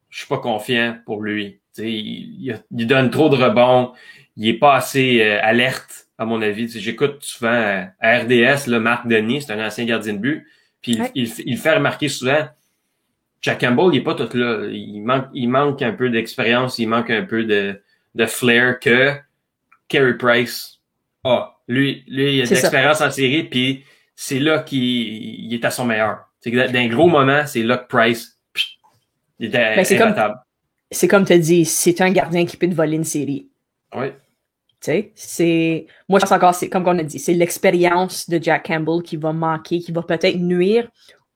je suis pas confiant pour lui. Il donne trop de rebonds, il est pas assez alerte, à mon avis. J'écoute souvent à RDS, là, Marc Denis, c'est un ancien gardien de but, puis il fait remarquer souvent, Jack Campbell, il est pas tout là. Il manque un peu d'expérience, il manque un peu de flair que Carey Price a. Lui, il a de l'expérience en série, puis c'est là qu'il est à son meilleur. C'est que d'un gros moment, c'est là que Price il était imbattable. C'est comme tu as dit, c'est un gardien qui peut te voler une série. Oui. Tu sais, moi je pense encore, c'est comme on a dit, c'est l'expérience de Jack Campbell qui va manquer, qui va peut-être nuire,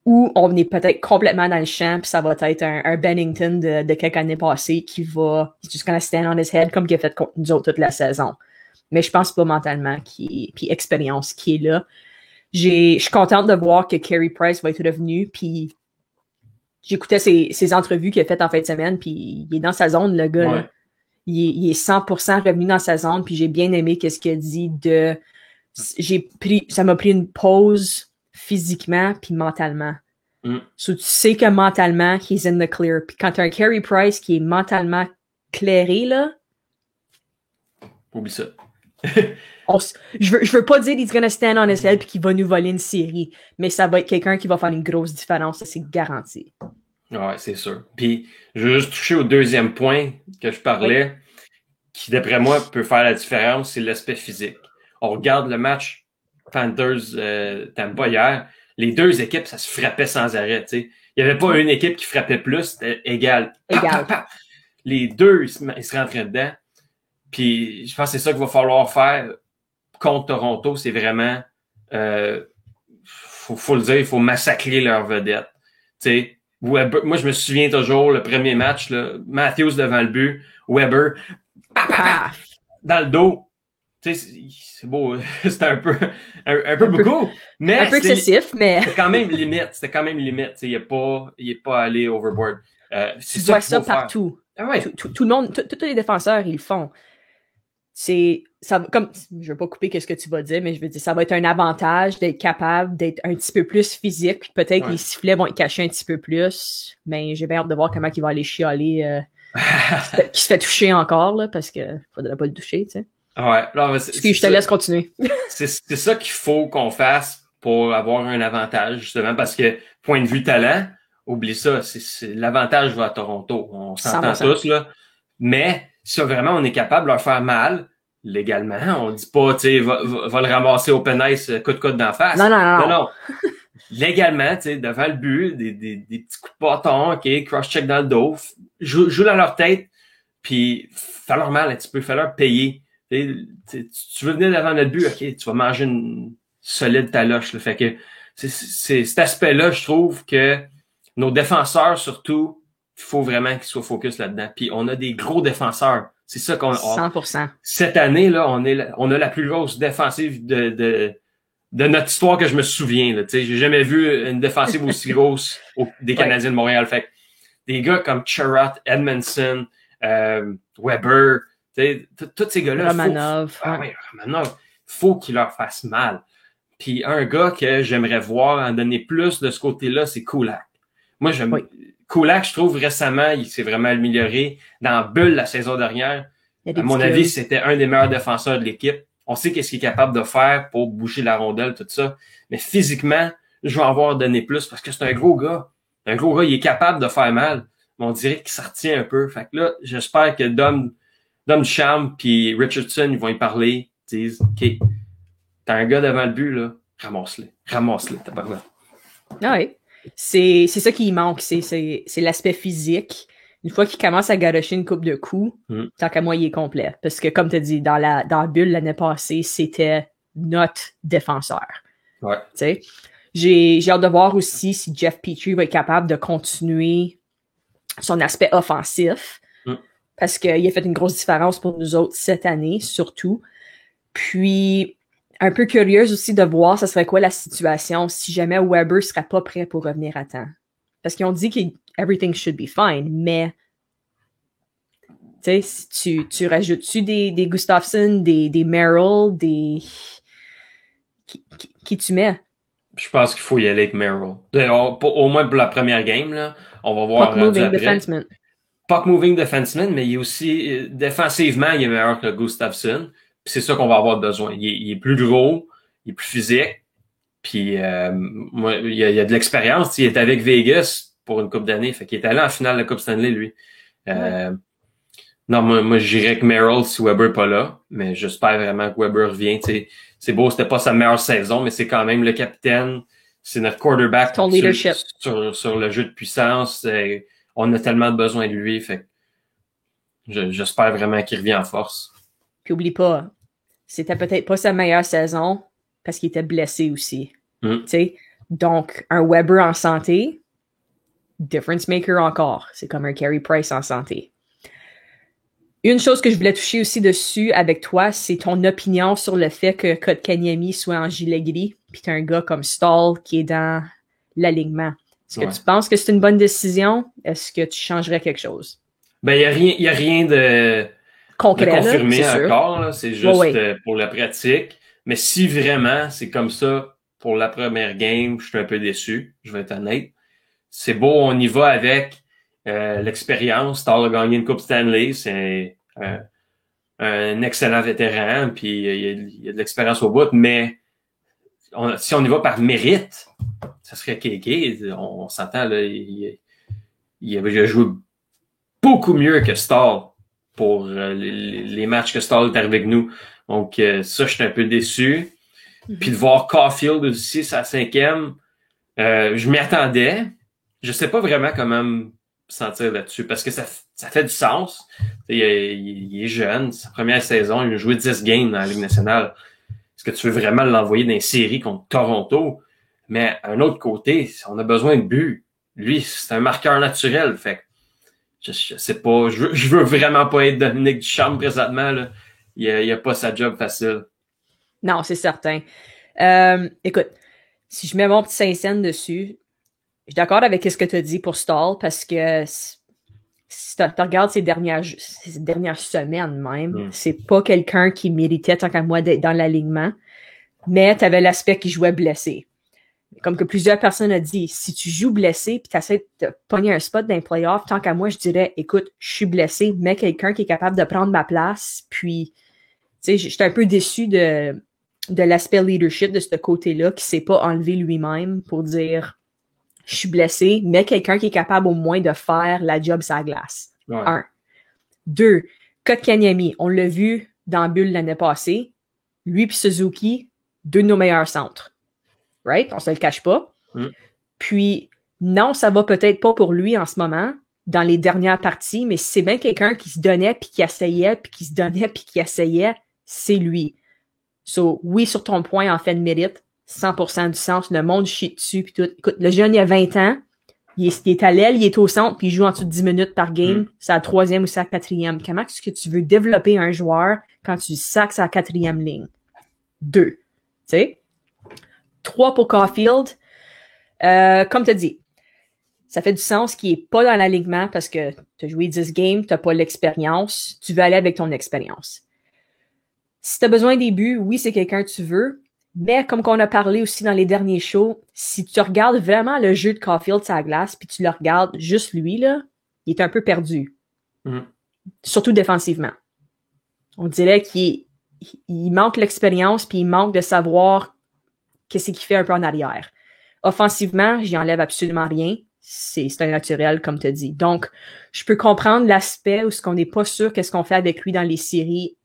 ou on est peut-être complètement dans le champ, puis ça va être un Bennington de quelques années passées qui va just gonna stand on his head comme il a fait contre nous autres toute la saison. Mais je pense pas mentalement puis expérience qui est là. Je suis contente de voir que Carey Price va être revenu, puis j'écoutais ses entrevues qu'il a faites en fin de semaine, puis il est dans sa zone, le gars. Là. Il est 100% revenu dans sa zone, puis j'ai bien aimé ce qu'il a dit de... Ça m'a pris une pause physiquement puis mentalement. So, tu sais que mentalement, he's in the clear. Puis quand t'as un Carey Price qui est mentalement clairé, là... Oublie ça. Je veux pas dire he's gonna stand on his head puis qu'il va nous voler une série, mais ça va être quelqu'un qui va faire une grosse différence, ça c'est garanti. Ouais, c'est sûr. Puis, je veux juste toucher au deuxième point que je parlais, qui d'après moi peut faire la différence, c'est l'aspect physique. On regarde le match Panthers Tampa hier, les deux équipes, ça se frappait sans arrêt, tu sais. Il n'y avait pas une équipe qui frappait plus, c'était égal. Les deux, ils se rentraient dedans. Puis, je pense que c'est ça qu'il va falloir faire contre Toronto, c'est vraiment, faut le dire, il faut massacrer leurs vedettes. Tu sais, Weber, moi, je me souviens toujours, le premier match, là, Matthews devant le but, Weber, dans le dos. Tu sais, c'est beau, c'était un peu beaucoup. Mais un peu excessif, mais... C'était quand même limite. Tu sais, il est pas allé overboard. Tu vois ça partout. Ah ouais. Tout le monde, tous les défenseurs, ils le font. comme, je veux pas couper ce que tu vas dire, mais je veux dire, ça va être un avantage d'être capable d'être un petit peu plus physique. Peut-être que les sifflets vont être cachés un petit peu plus, mais j'ai bien hâte de voir comment il va aller chialer, qui se fait toucher encore, là, parce que faudrait pas le toucher, tu sais. Ouais. Non, Je te laisse continuer. c'est ça qu'il faut qu'on fasse pour avoir un avantage, justement, parce que, point de vue talent, oublie ça, l'avantage va à Toronto. On s'entend 100%. tous, là. Mais, si vraiment on est capable de leur faire mal, légalement, on dit pas, tu sais, va le ramasser open ice, coup d'en face. Non. Légalement, tu sais, devant le but, des petits coups de bâton, OK, cross-check dans le dos, joue dans leur tête, puis fais leur mal un petit peu, fais leur payer. Tu veux venir devant notre but, OK, tu vas manger une solide taloche. Là. Fait que c'est cet aspect-là, je trouve que nos défenseurs, surtout, il faut vraiment qu'ils soient focus là-dedans. Puis on a des gros défenseurs. C'est ça qu'on a. 100%. Cette année, là, on a la plus grosse défensive de notre histoire que je me souviens. Là, j'ai jamais vu une défensive aussi grosse des Canadiens de Montréal. Fait que des gars comme Chirot, Edmondson, Weber, tous ces gars-là. Romanov. Romanov. Faut qu'ils leur fassent mal. Puis un gars que j'aimerais voir en donner plus de ce côté-là, c'est Kulak. Moi, Kulak, je trouve récemment, il s'est vraiment amélioré. Dans Bulle, la saison dernière, à mon avis, c'était un des meilleurs défenseurs de l'équipe. On sait qu'est-ce qu'il est capable de faire pour bouger la rondelle, tout ça. Mais physiquement, je vais en voir donner plus parce que c'est un gros gars. Un gros gars, il est capable de faire mal. Mais on dirait qu'il s'en retient un peu. Fait que là, j'espère que Dom Ducharme puis Richardson, ils vont y parler. Ils disent, OK, t'as un gars devant le but, là, ramasse-le, t'as pas besoin. Ah oui. C'est ça qui manque, c'est l'aspect physique. Une fois qu'il commence à garocher une coupe de coups, tant qu'à moi, il est complet. Parce que, comme tu as dit, dans la bulle l'année passée, c'était notre défenseur. Ouais. Tu sais, j'ai hâte de voir aussi si Jeff Petrie va être capable de continuer son aspect offensif. Parce qu'il a fait une grosse différence pour nous autres cette année, surtout. Puis, un peu curieuse aussi de voir ce serait quoi la situation si jamais Weber serait pas prêt pour revenir à temps. Parce qu'ils ont dit que everything should be fine, mais tu sais, tu rajoutes-tu des Gustafsson, des Merrill, qui tu mets? Je pense qu'il faut y aller avec Merrill. Au moins pour la première game, là, on va voir. Puck moving defenseman. Puck moving defenseman, mais il est aussi, défensivement, il est meilleur que Gustafsson. Puis c'est ça qu'on va avoir besoin. Il est plus gros, il est plus physique. Puis moi, il y a de l'expérience. Il est avec Vegas pour une coupe d'années. Fait qu'il est allé en finale de la Coupe Stanley, lui. Non, moi j'irais avec Merrill si Weber n'est pas là. Mais j'espère vraiment que Weber revient. T'sais, c'est beau, c'était pas sa meilleure saison, mais c'est quand même le capitaine. C'est notre quarterback ton leadership. Sur le jeu de puissance. On a tellement besoin de lui. Fait j'espère vraiment qu'il revient en force. Puis oublie pas, c'était peut-être pas sa meilleure saison parce qu'il était blessé aussi. T'sais? Donc, un Weber en santé, difference maker encore. C'est comme un Carey Price en santé. Une chose que je voulais toucher aussi dessus avec toi, c'est ton opinion sur le fait que Kotkaniemi soit en gilet gris, puis t'as un gars comme Stahl qui est dans l'alignement. Est-ce que tu penses que c'est une bonne décision? Est-ce que tu changerais quelque chose? Ben, il y a rien de concret, confirmé là, encore, là. C'est juste pour la pratique. Mais si vraiment c'est comme ça pour la première game, je suis un peu déçu, je vais être honnête. C'est beau, on y va avec l'expérience. Stahl a gagné une Coupe Stanley, c'est un excellent vétéran, puis il y a de l'expérience au bout, mais si on y va par mérite, ça serait Kéké. On s'entend, là, il a joué beaucoup mieux que Stahl pour les matchs que Stahl est arrivé avec nous. Donc, ça, je suis un peu déçu. Puis de voir Caulfield aussi, sa 5e, je m'y attendais. Je sais pas vraiment comment me sentir là-dessus, parce que ça fait du sens. Il est jeune, sa première saison, il a joué 10 games dans la Ligue nationale. Est-ce que tu veux vraiment l'envoyer dans une série contre Toronto? Mais à un autre côté, on a besoin de but. Lui, c'est un marqueur naturel. Fait que je sais pas, je veux vraiment pas être Dominique Ducharme présentement, là. Il a pas sa job facile. Non, c'est certain. Écoute, si je mets mon petit 5 cents dessus, je suis d'accord avec ce que tu as dit pour Stahl parce que si tu regardes ces dernières semaines même, c'est pas quelqu'un qui méritait, tant qu'à moi, d'être dans l'alignement, mais tu avais l'aspect qui jouait blessé. Comme que plusieurs personnes ont dit, si tu joues blessé puis tu essaies de pogner un spot dans les playoffs, tant qu'à moi, je dirais, écoute, je suis blessé, mais quelqu'un qui est capable de prendre ma place, puis, tu sais, j'étais un peu déçu de l'aspect leadership de ce côté-là, qui s'est pas enlevé lui-même pour dire, je suis blessé, mais quelqu'un qui est capable au moins de faire la job sur la glace. Ouais. 1. 2. Kotkaniemi, on l'a vu dans Bulle l'année passée, lui puis Suzuki, 2 de nos meilleurs centres. Right? On se le cache pas. Puis, non, ça va peut-être pas pour lui en ce moment, dans les dernières parties, mais c'est bien quelqu'un qui se donnait, puis qui essayait, puis qui se donnait, puis qui essayait, c'est lui. So, oui, sur ton point, en fait, de mérite, 100% du sens, le monde chie dessus, puis tout. Écoute, le jeune, il a 20 ans, il est à l'aile, il est au centre, puis il joue en dessous de 10 minutes par game, c'est la 3e ou c'est la 4e. Comment est-ce que tu veux développer un joueur quand tu sacs sa 4e ligne? 2. Tu sais? 3 pour Caulfield. Comme tu as dit, ça fait du sens qu'il n'est pas dans l'alignement parce que tu as joué 10 games, tu n'as pas l'expérience, tu veux aller avec ton expérience. Si tu as besoin des buts, oui, c'est quelqu'un que tu veux, mais comme qu'on a parlé aussi dans les derniers shows, si tu regardes vraiment le jeu de Caulfield sur la glace, puis tu le regardes juste lui, là, il est un peu perdu. Surtout défensivement. On dirait qu'il manque l'expérience, puis il manque de savoir qu'est-ce qu'il fait un peu en arrière. Offensivement, j'y enlève absolument rien. C'est un naturel, comme tu as dit. Donc, je peux comprendre l'aspect où ce qu'on n'est pas sûr qu'est-ce qu'on fait avec lui dans les séries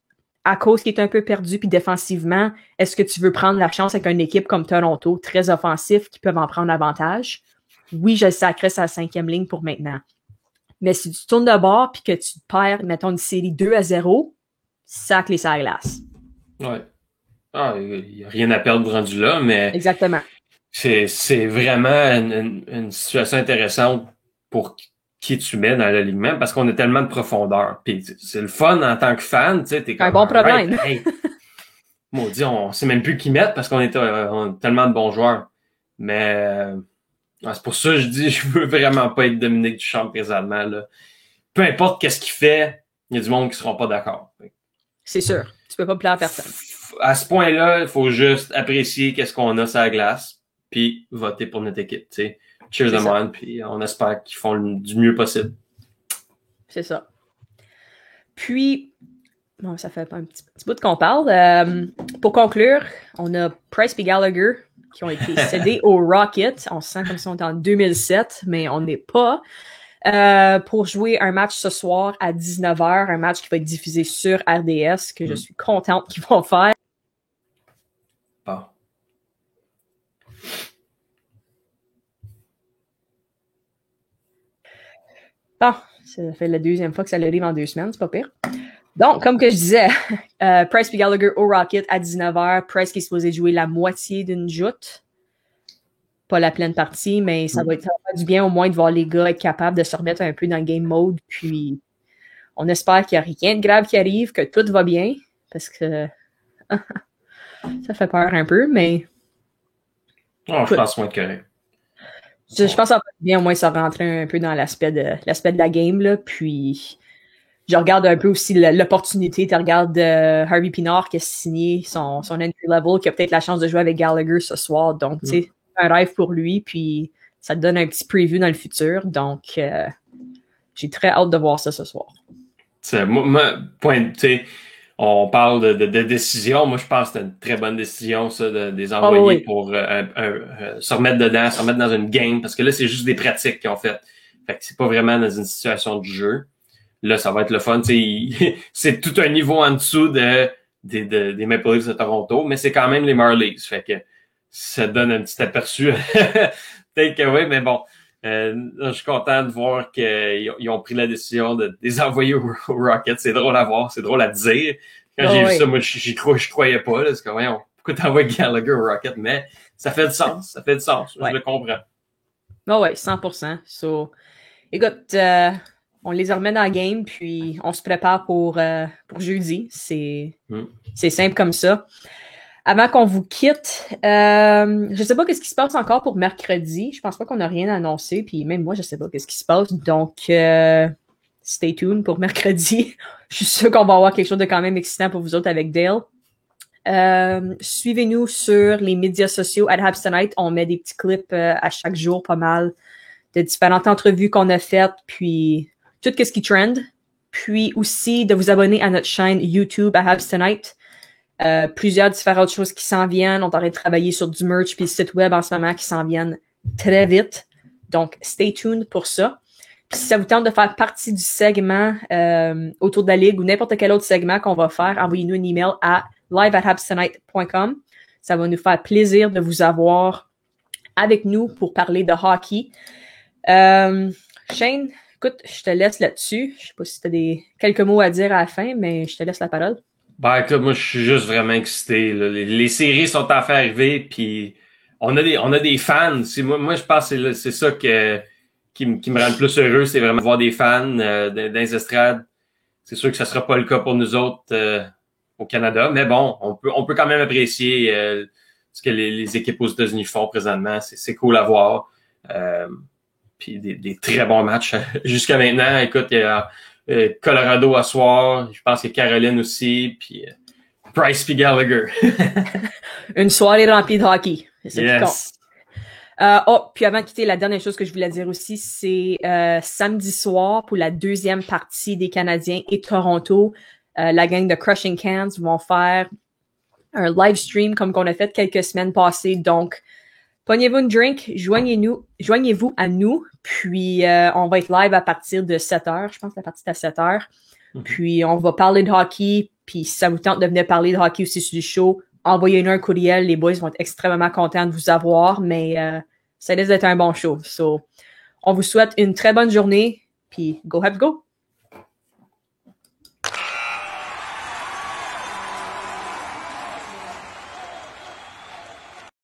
à cause qu'il est un peu perdu, puis défensivement, est-ce que tu veux prendre la chance avec une équipe comme Toronto, très offensif, qui peuvent en prendre avantage? Oui, je le sacrais sa 5e ligne pour maintenant. Mais si tu tournes de bord puis que tu perds, mettons, une série 2-0, sac les sur la glace. Ouais. Ah, il n'y a rien à perdre rendu là, mais... Exactement. C'est vraiment une situation intéressante pour qui tu mets dans l'alignement parce qu'on a tellement de profondeur. Puis c'est le fun en tant que fan, tu sais, t'es comme un bon problème. Hey, maudit, on sait même plus qui mettre parce qu'on on a tellement de bons joueurs. Mais c'est pour ça que je dis je veux vraiment pas être Dominique Duchamp présentement là. Peu importe qu'est-ce qu'il fait, il y a du monde qui seront pas d'accord. C'est sûr, tu peux pas plaire à personne. À ce point-là, il faut juste apprécier qu'est-ce qu'on a sur la glace. Puis voter pour notre équipe, tu sais. Cheers the man, puis on espère qu'ils font du mieux possible. C'est ça. Puis, bon, ça fait un petit bout qu'on parle. Pour conclure, on a Price et Gallagher qui ont été cédés au Rocket. On se sent comme si on était en 2007, mais on n'est pas. Pour jouer un match ce soir à 19h, un match qui va être diffusé sur RDS, que je suis contente qu'ils vont faire. Bon. Bon, ça fait la 2e fois que ça arrive en 2 semaines, c'est pas pire. Donc, comme que je disais, Price et Gallagher au Rocket à 19h. Price qui est supposé jouer la moitié d'une joute. Pas la pleine partie, mais ça va faire du bien au moins de voir les gars être capables de se remettre un peu dans le game mode. Puis, on espère qu'il n'y a rien de grave qui arrive, que tout va bien, parce que ça fait peur un peu, mais... Oh, je pense moins de correct. Je pense que ça va bien au moins ça rentrer un peu dans l'aspect de la game, là, puis je regarde un peu aussi l'opportunité, tu regardes Harvey Pinard qui a signé son entry level, qui a peut-être la chance de jouer avec Gallagher ce soir, donc tu sais, un rêve pour lui, puis ça te donne un petit preview dans le futur, donc j'ai très hâte de voir ça ce soir. On parle de décision. Moi, je pense que c'est une très bonne décision, ça, de les envoyer pour se remettre dedans, se remettre dans une game, parce que là, c'est juste des pratiques qu'ils ont faites. Fait que c'est pas vraiment dans une situation du jeu. Là, ça va être le fun. C'est tout un niveau en dessous des Maple Leafs de Toronto, mais c'est quand même les Marlies. Fait que ça donne un petit aperçu. Peut-être que oui, mais bon. Je suis content de voir qu'ils ont pris la décision de les envoyer au Rocket. C'est drôle à voir, c'est drôle à dire. Quand j'ai vu ça, moi, je croyais pas. Là, c'est comme, voyons, pourquoi t'envoies Gallagher au Rocket? Mais ça fait du sens, Je le comprends. Oh ouais, 100%. So, écoute, on les remet dans la game, puis on se prépare pour jeudi. C'est simple comme ça. Avant qu'on vous quitte, je sais pas qu'est-ce qui se passe encore pour mercredi. Je pense pas qu'on a rien annoncé, puis même moi, je sais pas qu'est-ce qui se passe. Donc, stay tuned pour mercredi. Je suis sûre qu'on va avoir quelque chose de quand même excitant pour vous autres avec Dale. Suivez-nous sur les médias sociaux at Habs Tonight. On met des petits clips à chaque jour, pas mal, de différentes entrevues qu'on a faites, puis tout ce qui trend. Puis aussi de vous abonner à notre chaîne YouTube à Habs Tonight. Plusieurs différentes choses qui s'en viennent. On est en train de travailler sur du merch puis le site web en ce moment qui s'en viennent très vite. Donc, stay tuned pour ça. Puis si ça vous tente de faire partie du segment autour de la Ligue ou n'importe quel autre segment qu'on va faire, envoyez-nous un email à live@habstonight.com. Ça va nous faire plaisir de vous avoir avec nous pour parler de hockey. Shane, écoute, je te laisse là-dessus. Je sais pas si tu as quelques mots à dire à la fin, mais je te laisse la parole. Ben écoute, moi je suis juste vraiment excité. Là. Les séries sont en fait arriver, puis on a des fans. Moi je pense que c'est ça qui me rend le plus heureux, c'est vraiment voir des fans dans les estrades. C'est sûr que ça sera pas le cas pour nous autres au Canada, mais bon, on peut quand même apprécier ce que les équipes aux États-Unis font présentement. C'est cool à voir. Puis des très bons matchs jusqu'à maintenant. Écoute, il y a Colorado à soir, je pense qu'il y a Caroline aussi, puis Price puis Gallagher. Une soirée remplie de hockey. C'est ça qui Yes. compte. Puis avant de quitter, la dernière chose que je voulais dire aussi, c'est samedi soir pour la deuxième partie des Canadiens et Toronto. La gang de Crushing Cans vont faire un live stream comme qu'on a fait quelques semaines passées. Donc, pognez-vous une drink, joignez-vous à nous, puis on va être live à partir de 7h. Je pense que la partie est à 7h. Mm-hmm. Puis on va parler de hockey, puis si ça vous tente de venir parler de hockey aussi sur du show, envoyez-nous un courriel. Les boys vont être extrêmement contents de vous avoir, mais ça risque d'être un bon show. So, on vous souhaite une très bonne journée, puis go Habs go!